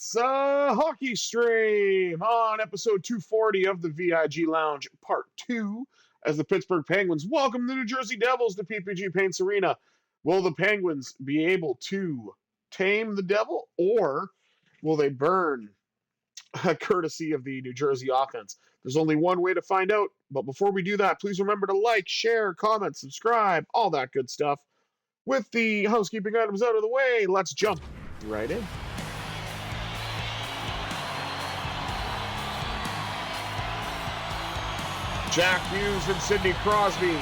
It's a hockey stream on episode 240 of the VIG Lounge, part 2, as the Pittsburgh Penguins welcome the New Jersey Devils to PPG Paints Arena. Will the Penguins be able to tame the Devil, or will they burn, courtesy of the New Jersey offense? There's only one way to find out, but before we do that, please remember to like, share, comment, subscribe, all that good stuff. With the housekeeping items out of the way, let's jump right in. Jack Hughes and Sidney Crosby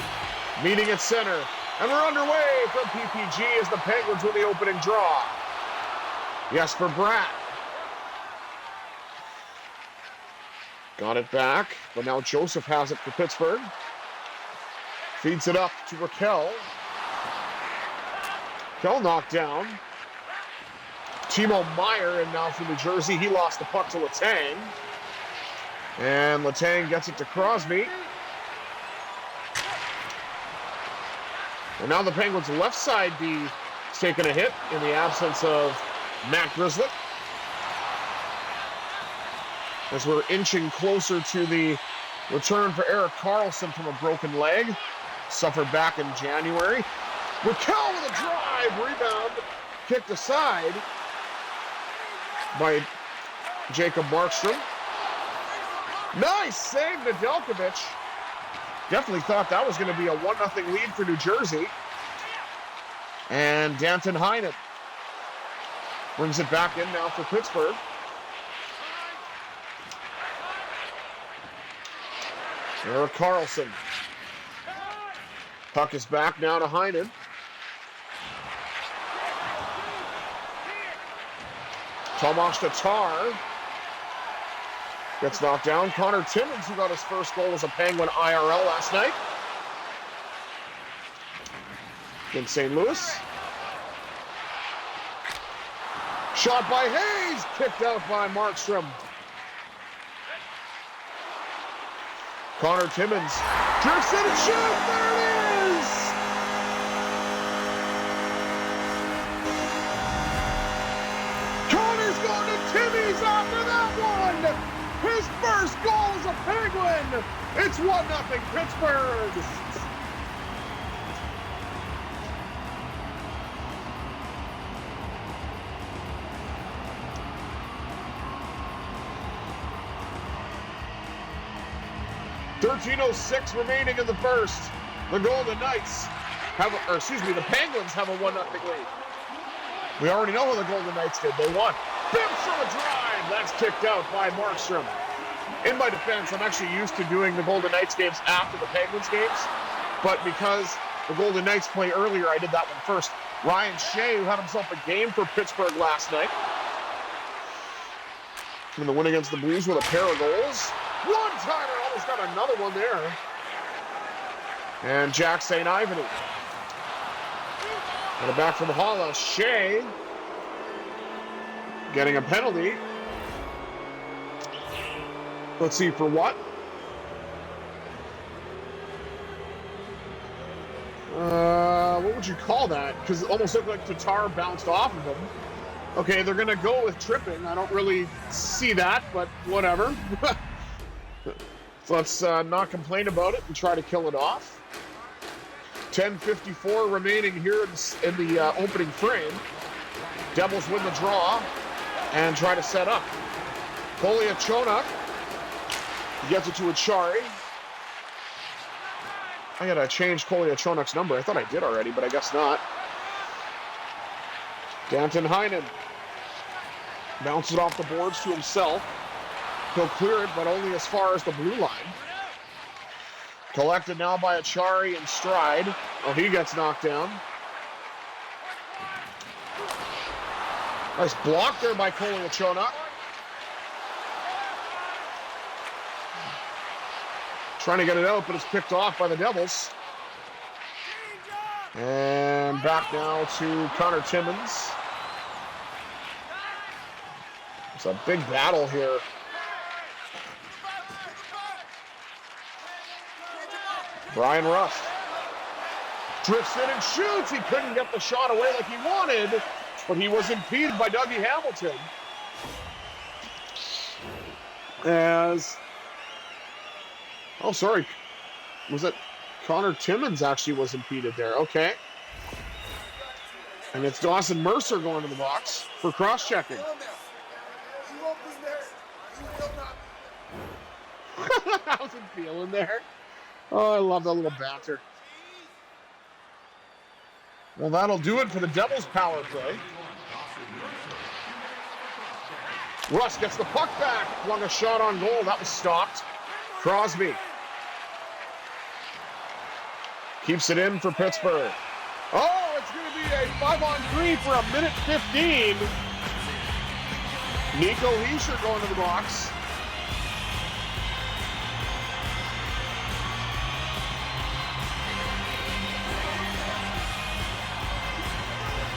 meeting at center. And we're underway from PPG as the Penguins win the opening draw. Jesper Bratt got it back, but now Joseph has it for Pittsburgh. Feeds it up to Raquel. Raquel knocked down. Timo Meier, and now for New Jersey, he lost the puck to Letang. And Letang gets it to Crosby. And now the Penguins' left side D is taking a hit in the absence of Matt Grzelcyk. As we're inching closer to the return for Erik Karlsson from a broken leg. Suffered back in January. Raquel with a drive, rebound, kicked aside by Jacob Markstrom. Nice save, Nedeljkovic. Definitely thought that was going to be a 1-0 lead for New Jersey. And Danton Heinen brings it back in now for Pittsburgh. Erik Karlsson. Puck is back now to Heinen. Tomas Tatar gets knocked down. Connor Timmins, who got his first goal as a Penguin IRL last night in St. Louis. Shot by Hayes, kicked out by Markstrom. Connor Timmins drifts in and shoots. There it is! Connor's going to Timmins after that one! His first goal as a Penguin! It's 1-0 Pittsburgh! .13:06 remaining in the first. The Golden Knights the Penguins have a 1-0 lead. We already know how the Golden Knights did. They won. Bips from a drive. That's kicked out by Markstrom. In my defense, I'm actually used to doing the Golden Knights games after the Penguins games. But because the Golden Knights play earlier, I did that one first. Ryan Shea, who had himself a game for Pittsburgh last night. In the win against the Blues with a pair of goals. One-timer, almost got another one there. And Jack St. Ivany. Got it back from Holla. Shea getting a penalty. Let's see for what. What would you call that? Because it almost looked like Tatar bounced off of him. Okay, they're going to go with tripping. I don't really see that, but whatever. So let's not complain about it and try to kill it off. 10:54 remaining here in the opening frame. Devils win the draw and try to set up. Kolyachonok gets it to Achari. I gotta change Kolyachonok's number. I thought I did already, but I guess not. Danton Heinen bounces it off the boards to himself. He'll clear it, but only as far as the blue line. Collected now by Achari in stride. Oh, he gets knocked down. Nice block there by Kolyachonok. Trying to get it out, but it's picked off by the Devils. And back now to Connor Timmins. It's a big battle here. Brian Rust drifts in and shoots. He couldn't get the shot away like he wanted, but he was impeded by Dougie Hamilton. as... Oh, sorry. Was it Connor Timmins actually was impeded there? Okay. And it's Dawson Mercer going to the box for cross-checking. I wasn't feeling there. Oh, I love that little banter. Well, that'll do it for the Devils' power play. Russ gets the puck back. Flung a shot on goal. That was stopped. Crosby keeps it in for Pittsburgh. Oh, it's going to be a 5-on-3 for a minute 15. Nico Hischier going to the box.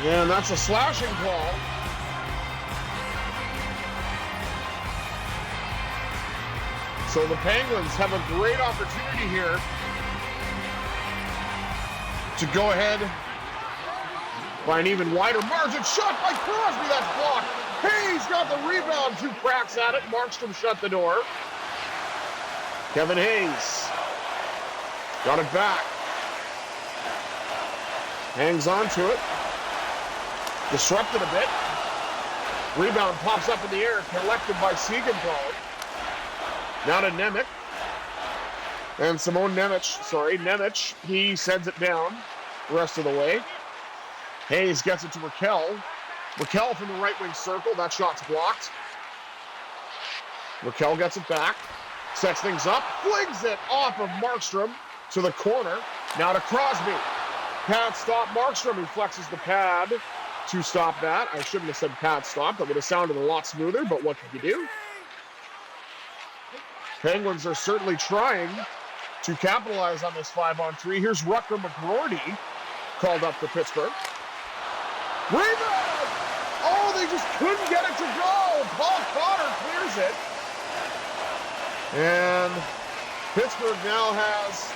And that's a slashing call. So the Penguins have a great opportunity here to go ahead by an even wider margin. Shot by Crosby, that's blocked. Hayes got the rebound, 2 cracks at it. Markstrom shut the door. Kevin Hayes got it back. Hangs on to it. Disrupted a bit. Rebound pops up in the air, collected by Siegenthaler. Now to Nemec. And Nemec, he sends it down the rest of the way. Hayes gets it to Raquel. Raquel from the right wing circle. That shot's blocked. Raquel gets it back. Sets things up. Flings it off of Markstrom to the corner. Now to Crosby. Pad stop. Markstrom, he flexes the pad to stop that. I shouldn't have said pad stop. That would have sounded a lot smoother, but what can you do? Penguins are certainly trying to capitalize on this 5-on-3. Here's Rutger McGroarty called up for Pittsburgh. Rebound! Oh, they just couldn't get it to go. Paul Connor clears it. And Pittsburgh now has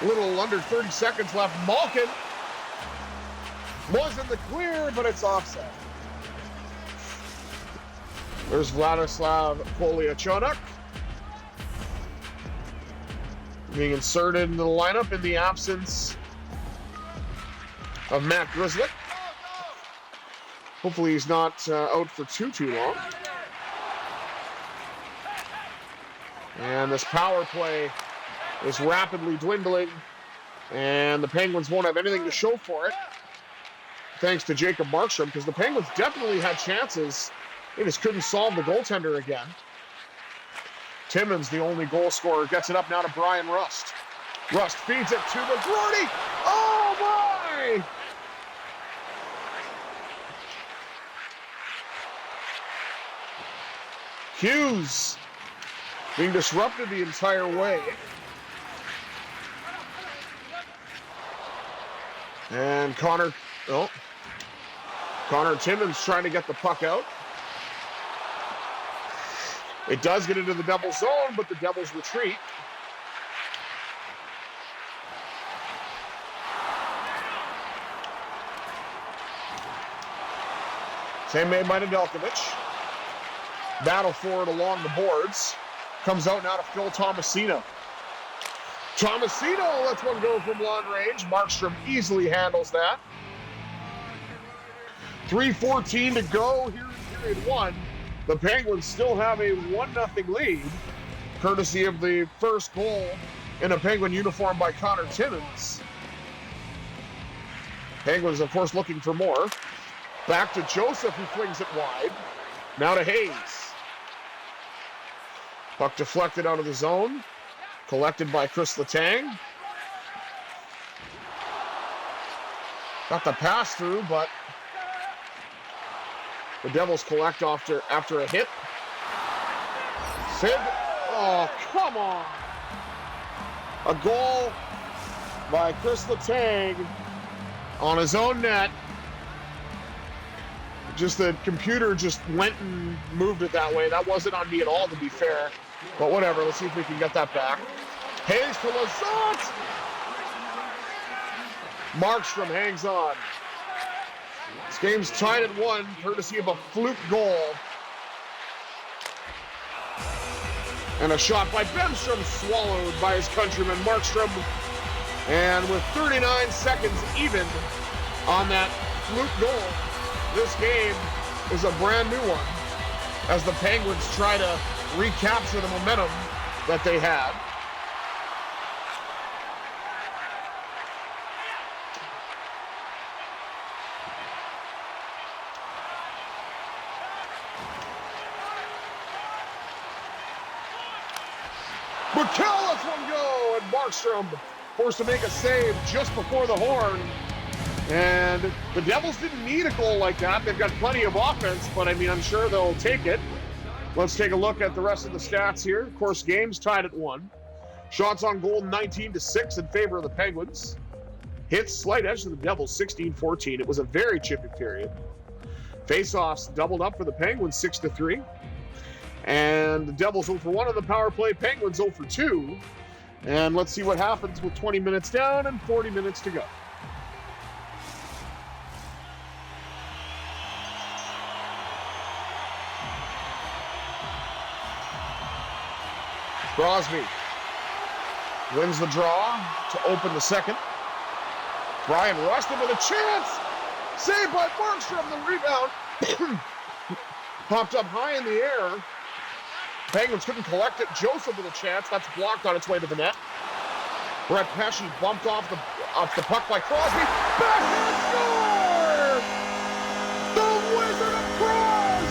a little under 30 seconds left. Malkin was in the clear, but it's offset. There's Vladislav Poliachonok being inserted into the lineup in the absence of Matt Grzelcyk. Hopefully he's not out for too long. And this power play is rapidly dwindling, and the Penguins won't have anything to show for it, thanks to Jacob Markstrom, because the Penguins definitely had chances. They just couldn't solve the goaltender again. Timmins, the only goal scorer, gets it up now to Brian Rust. Rust feeds it to McGroarty. Oh, my! Hughes being disrupted the entire way. And Connor Timmins trying to get the puck out. It does get into the Devils zone, but the Devils retreat. Same made by Nedeljkovic. Battle for it along the boards. Comes out now to Phil Tomasino. Tomasino lets one go from long range. Markstrom easily handles that. 3:14 to go here in period 1. The Penguins still have a 1-0 lead, courtesy of the first goal in a Penguin uniform by Connor Timmins. Penguins, of course, looking for more. Back to Joseph, who flings it wide. Now to Hayes. Puck deflected out of the zone. Collected by Chris Letang. Got the pass through, but the Devils collect after a hit. Sid. Oh, come on. A goal by Chris Letang on his own net. Just the computer just went and moved it that way. That wasn't on me at all, to be fair. But whatever, let's see if we can get that back. Hayes to Lazat. Markstrom hangs on. This game's tied at 1, courtesy of a fluke goal And a shot by Bemstrom swallowed by his countryman Markstrom. And with 39 seconds even on that fluke goal, this game is a brand new one as the Penguins try to recapture the momentum that they had. McKell lets one go, and Markstrom forced to make a save just before the horn. And the Devils didn't need a goal like that. They've got plenty of offense, but I mean, I'm sure they'll take it. Let's take a look at the rest of the stats here. Of course, games tied at 1. Shots on goal 19-6 in favor of the Penguins. Hits slight edge to the Devils 16-14. It was a very chippy period. Face-offs doubled up for the Penguins 6-3. And the Devils 0 for 1 on the power play. Penguins 0 for 2. And let's see what happens with 20 minutes down and 40 minutes to go. Crosby wins the draw to open the second. Brian Rustin with a chance. Saved by Markstrom. The rebound popped up high in the air. Penguins couldn't collect it. Joseph with a chance. That's blocked on its way to the net. Brett Pesce bumped off the puck by Crosby. Backhand score! The Wizard of Cross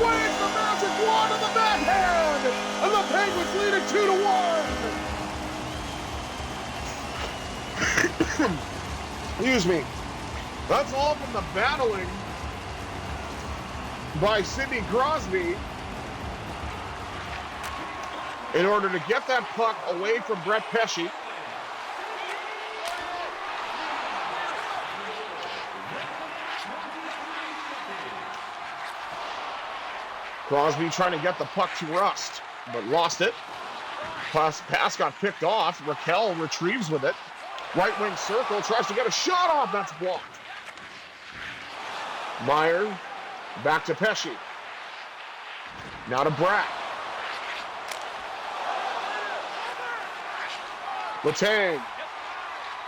waves the magic wand of the backhand, and the Penguins lead it 2-1. Excuse me. That's all from the battling by Sidney Crosby in order to get that puck away from Brett Pesce. Crosby trying to get the puck to Rust, but lost it. Pass got picked off. Raquel retrieves with it. Right wing circle, tries to get a shot off. That's blocked. Meyer back to Pesce. Now to Bratt. Letang.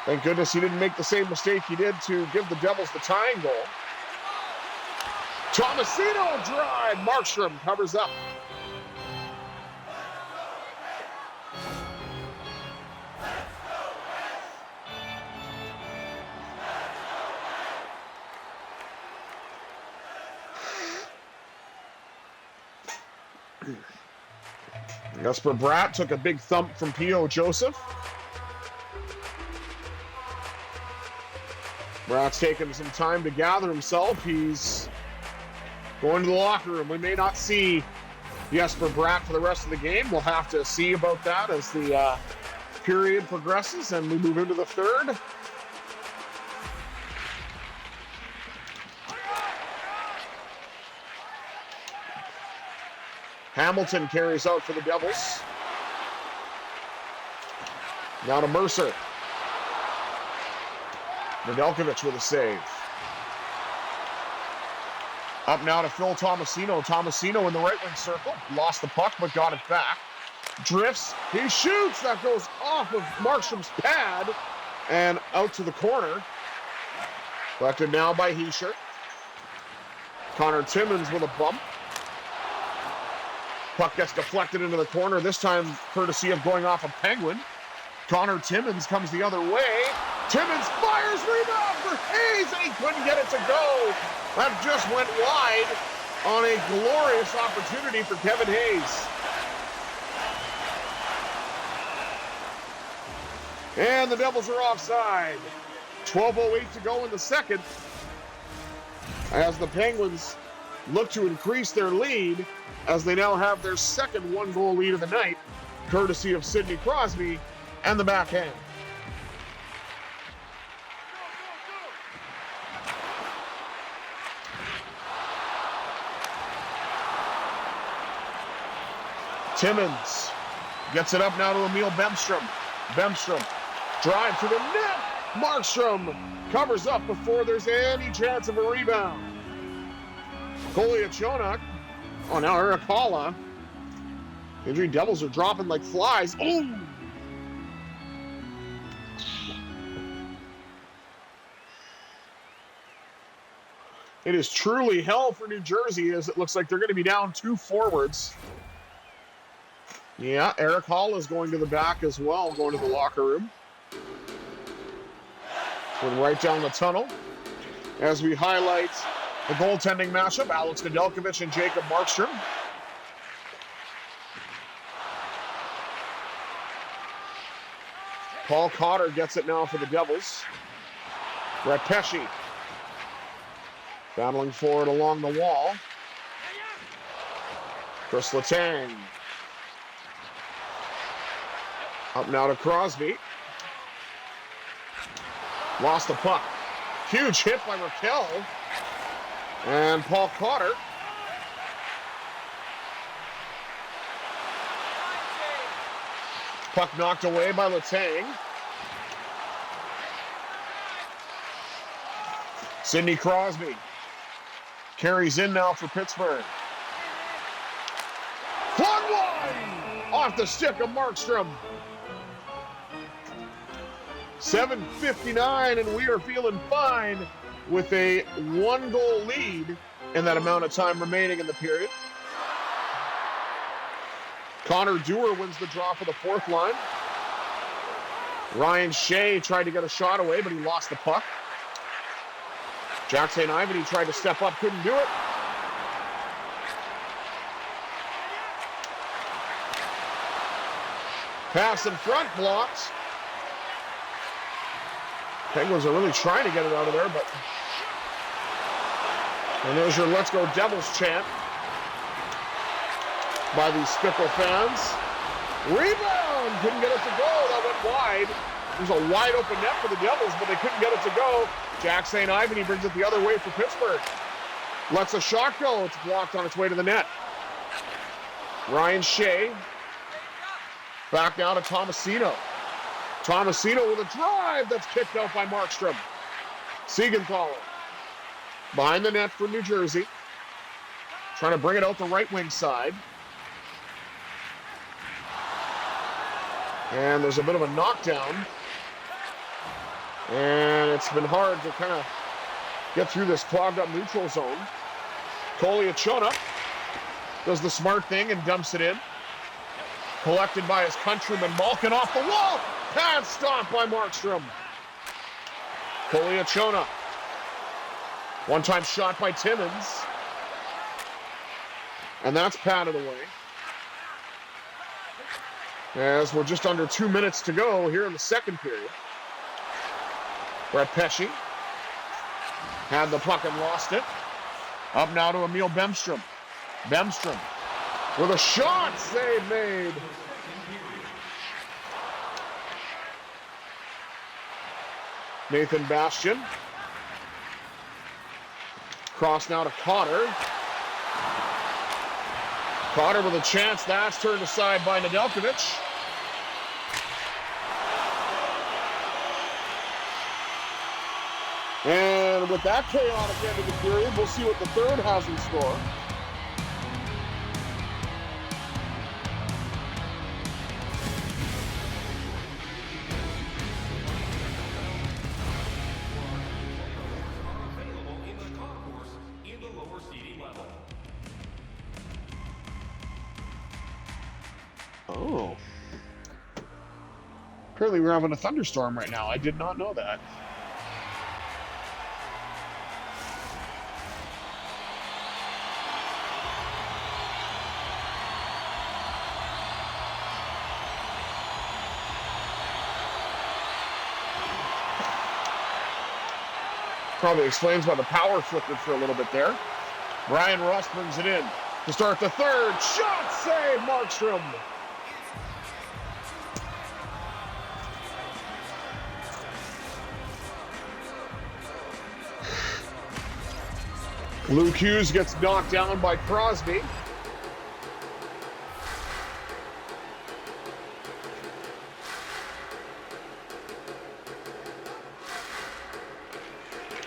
Thank goodness he didn't make the same mistake he did to give the Devils the tying goal. Tomasino drive. Markstrom covers up. Jesper Bratt took a big thump from P.O. Joseph. Bratt's taking some time to gather himself. He's going to the locker room. We may not see Jesper Bratt for the rest of the game. We'll have to see about that as the period progresses and we move into the third. Hamilton carries out for the Devils. Now to Mercer. Nedeljkovic with a save. Up now to Phil Tomasino. Tomasino in the right wing circle. Lost the puck, but got it back. Drifts. He shoots. That goes off of Markstrom's pad and out to the corner. Collected now by Hischier. Connor Timmins with a bump. Puck gets deflected into the corner, this time courtesy of going off a Penguin. Connor Timmins comes the other way. Timmins fires, rebound for Hayes, and he couldn't get it to go. That just went wide on a glorious opportunity for Kevin Hayes. And the Devils are offside. 12:08 to go in the second as the Penguins look to increase their lead as they now have their second one-goal lead of the night, courtesy of Sidney Crosby and the backhand. Timmins gets it up now to Emil Bemstrom. Bemstrom drive to the net. Markstrom covers up before there's any chance of a rebound. Koliachonok, now Eric Halla NJD Devils are dropping like flies. Oh! It is truly hell for New Jersey as it looks like they're going to be down 2 forwards. Yeah, Eric Hall is going to the back as well, going to the locker room. Went right down the tunnel. As we highlight the goaltending matchup, Alex Nedeljkovic and Jacob Markstrom. Paul Cotter gets it now for the Devils. Brett Pesce battling forward along the wall. Chris Letang. Up now to Crosby. Lost the puck. Huge hit by Raquel. And Paul Cotter. Puck knocked away by Letang. Sidney Crosby carries in now for Pittsburgh. Flung wide! Off the stick of Markstrom. 7:59, and we are feeling fine with a 1-goal lead in that amount of time remaining in the period. Connor Dewar wins the draw for the fourth line. Ryan Shea tried to get a shot away, but he lost the puck. Jack St. Ivany tried to step up, couldn't do it. Pass in front, blocked. Penguins are really trying to get it out of there, but... And there's your Let's Go Devils chant by these fickle fans. Rebound! Couldn't get it to go. That went wide. There's a wide open net for the Devils, but they couldn't get it to go. Jack St. Ivany brings it the other way for Pittsburgh. Lets a shot go. It's blocked on its way to the net. Ryan Shea. Back now to Tomasino. Tomasino with a drive that's kicked out by Markstrom. Siegenthaler. Behind the net for New Jersey. Trying to bring it out the right wing side. And there's a bit of a knockdown. And it's been hard to kind of get through this clogged up neutral zone. Koliachona does the smart thing and dumps it in. Collected by his countryman Malkin off the wall. Pad stop by Markstrom. Koliachona. One-time shot by Timmins. And that's patted away. As we're just under 2 minutes to go here in the second period. Brett Pesce had the puck and lost it. Up now to Emil Bemstrom. Bemstrom with a shot, save made. Nathan Bastian. Cross now to Cotter. Cotter with a chance. That's turned aside by Nedeljkovic. And with that chaotic end of the period, we'll see what the third has in store. Oh. Apparently we're having a thunderstorm right now. I did not know that. Probably explains why the power flickered for a little bit there. Brian Rust brings it in to start the third. Shot save, Markstrom. Luke Hughes gets knocked down by Crosby.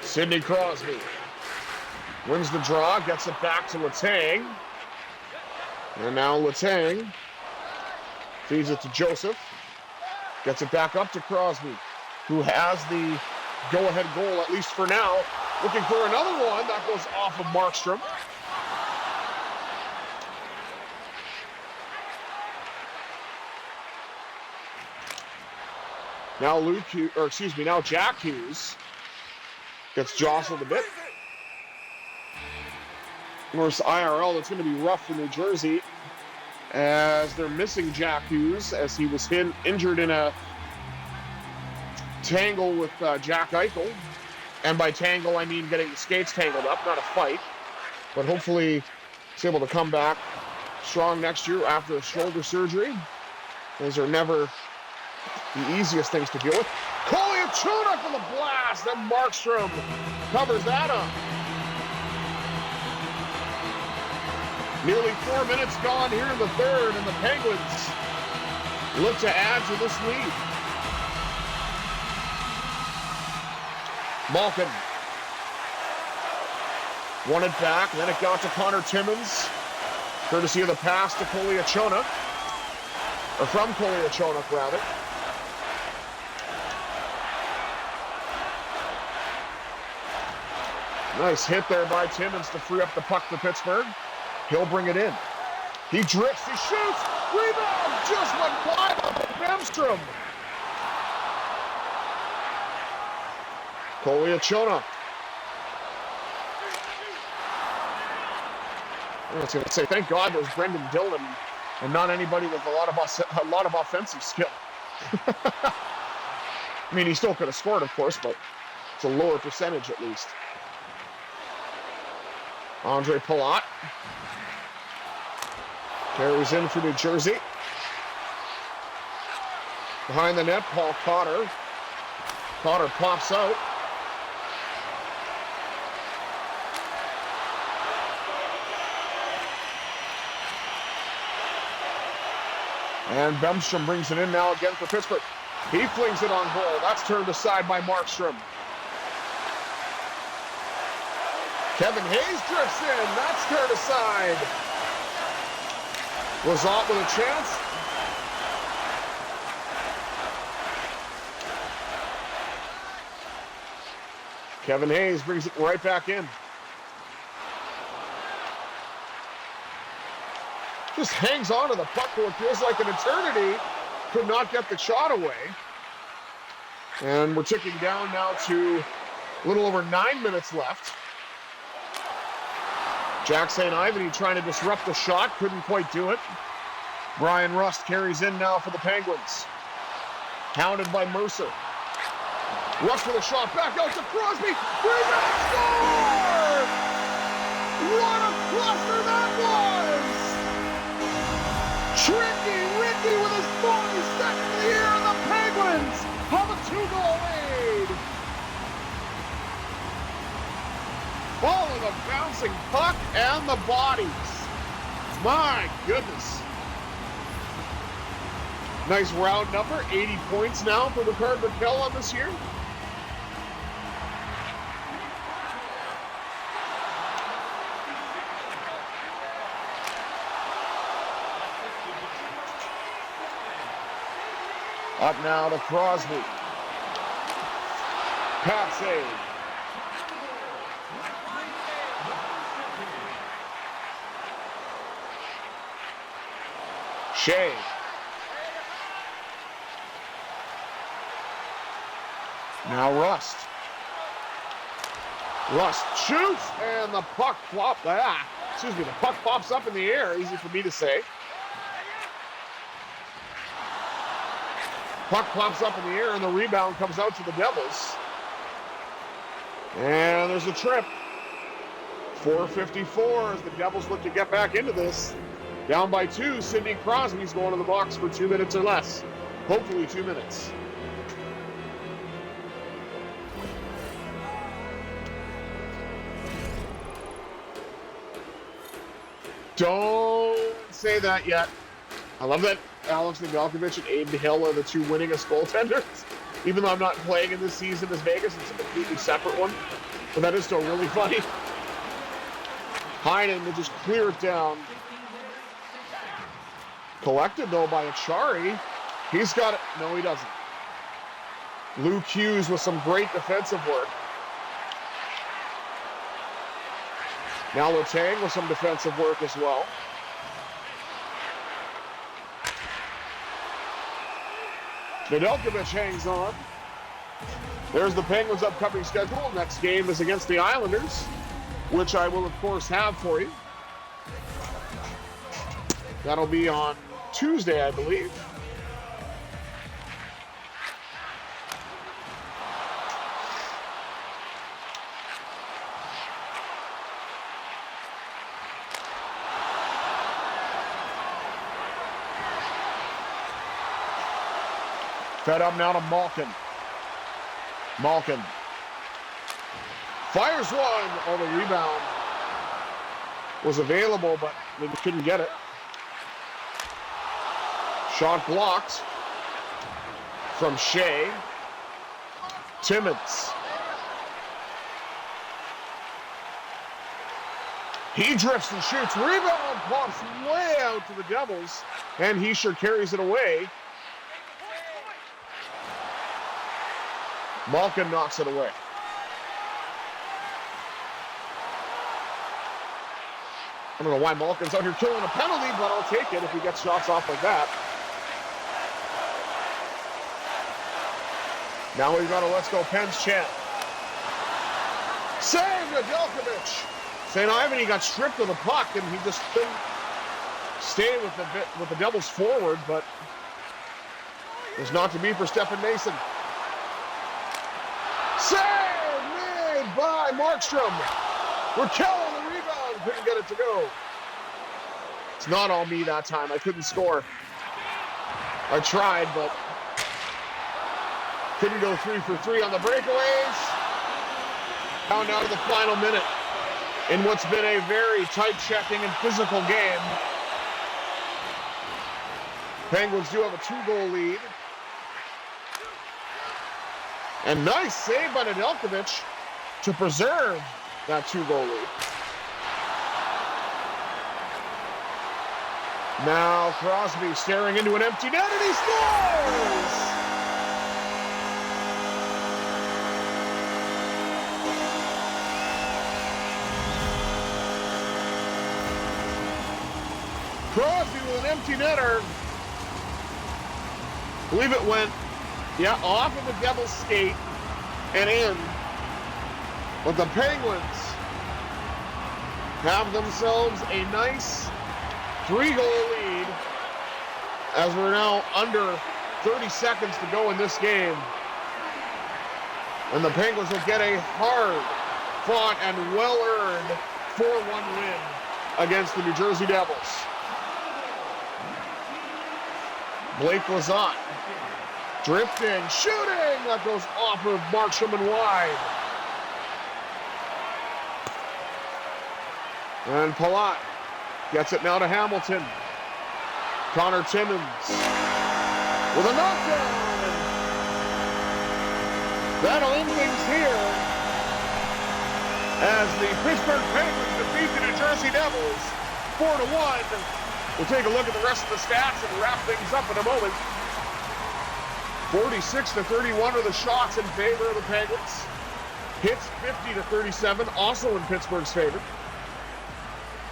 Sidney Crosby wins the draw, gets it back to Letang. And now Letang Feeds it to Joseph. Gets it back up to Crosby, who has the go-ahead goal, at least for now. Looking for another one. That goes off of Markstrom. Now Jack Hughes gets jostled a bit. Versus IRL, it's going to be rough for New Jersey as they're missing Jack Hughes as he was injured in a tangle with Jack Eichel. And by tangle, I mean getting the skates tangled up, not a fight. But hopefully he's able to come back strong next year after a shoulder surgery. Those are never the easiest things to deal with. Kolyachuk for the blast, and Markstrom covers that up. Nearly 4 minutes gone here in the third, and the Penguins look to add to this lead. Malkin won it back, then it got to Connor Timmins, courtesy of the pass to Kolyachuk, or from Kolyachuk, rather. Nice hit there by Timmins to free up the puck for Pittsburgh. He'll bring it in. He drifts, he shoots, rebound, just went by Bemstrom. Kolyachuk. I was going to say, thank God there's Brendan Dillon and not anybody with a lot of offensive skill. I mean, he still could have scored, of course, but it's a lower percentage at least. Andre Palat carries in for New Jersey. Behind the net, Paul Cotter. Cotter pops out. And Bemstrom brings it in now again for Pittsburgh. He flings it on goal. That's turned aside by Markstrom. Kevin Hayes drifts in. That's turned aside. Lazat with a chance. Kevin Hayes brings it right back in. Just hangs on to the puck for what feels like an eternity. Could not get the shot away. And we're ticking down now to a little over 9 minutes left. Jack St. Ivany trying to disrupt the shot. Couldn't quite do it. Brian Rust carries in now for the Penguins. Hounded by Mercer. Rust with a shot back out to Crosby. Rebound score! What a cluster that was! Tricky Ricky with his 42nd of the year, and the Penguins have a 2-goal lead. Following the bouncing puck and the bodies. My goodness. Nice round number, 80 points now for Rickard Rakell on this year. Up now to Crosby. Pass save. Shea. Now Rust. Rust shoots, and the puck the puck pops up in the air. Easy for me to say. Puck pops up in the air, and the rebound comes out to the Devils. And there's a trip. 4:54 as the Devils look to get back into this. Down by 2, Sidney Crosby's going to the box for 2 minutes or less. Hopefully 2 minutes. Don't say that yet. I love that Alex Nedeljkovic and Aiden Hill are the two winningest goaltenders. Even though I'm not playing in this season as Vegas, it's a completely separate one. But that is still really funny. Heinen will just clear it down. Collected, though, by Achari. He's got it. No, he doesn't. Luke Hughes with some great defensive work. Now Letang with some defensive work as well. Nedeljkovic hangs on. There's the Penguins' upcoming schedule. Next game is against the Islanders, which I will, of course, have for you. That'll be on Tuesday, I believe. Fed up now to Malkin. Malkin fires one. Oh, the rebound was available, but they couldn't get it. Shot blocked from Shea. Timmins. He drifts and shoots. Rebound pops way out to the Devils, and he sure carries it away. Malkin knocks it away. I don't know why Malkin's out here killing a penalty, but I'll take it if he gets shots off like that. Now we've got a Let's Go Pens chant. Save Nedeljkovic. St. Ivan, he got stripped of the puck, and he just couldn't stay with the Devils forward, but it's not to be for Stefan Mason. Save made by Markstrom. We're killing the rebound. Couldn't get it to go. It's not all me that time. I couldn't score. I tried, but couldn't go 3 for 3 on the breakaways. Now down to the final minute in what's been a very tight checking and physical game. Penguins do have a 2-goal lead. And nice save by Nedeljkovic to preserve that 2-goal lead. Now Crosby staring into an empty net, and he scores! Crosby with an empty netter. I believe it went off of the Devils' skate and in. But the Penguins have themselves a nice 3-goal lead as we're now under 30 seconds to go in this game. And the Penguins will get a hard-fought and well-earned 4-1 win against the New Jersey Devils. Blake Lizotte drifting, shooting, that goes off of Markstrom and wide. And Palat gets it now to Hamilton. Connor Timmins with a knockdown. That'll end things here as the Pittsburgh Penguins defeat the New Jersey Devils 4-1. We'll take a look at the rest of the stats and wrap things up in a moment. 46-31 are the shots in favor of the Penguins. Hits 50-37, also in Pittsburgh's favor.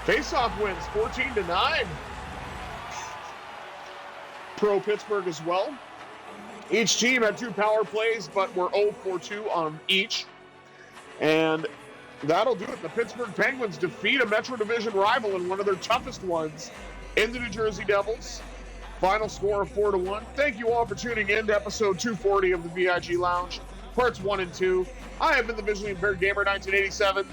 Faceoff wins 14-9. Pro Pittsburgh as well. Each team had 2 power plays, but we're 0-for-2 on each. And that'll do it. The Pittsburgh Penguins defeat a Metro Division rival in one of their toughest ones in the New Jersey Devils. Final score of 4-1. Thank you all for tuning in to episode 240 of the VIG Lounge, parts 1 and 2. I have been the Visually Impaired Gamer 1987.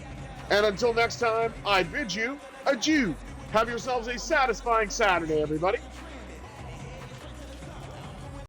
And until next time, I bid you adieu. Have yourselves a satisfying Saturday, everybody.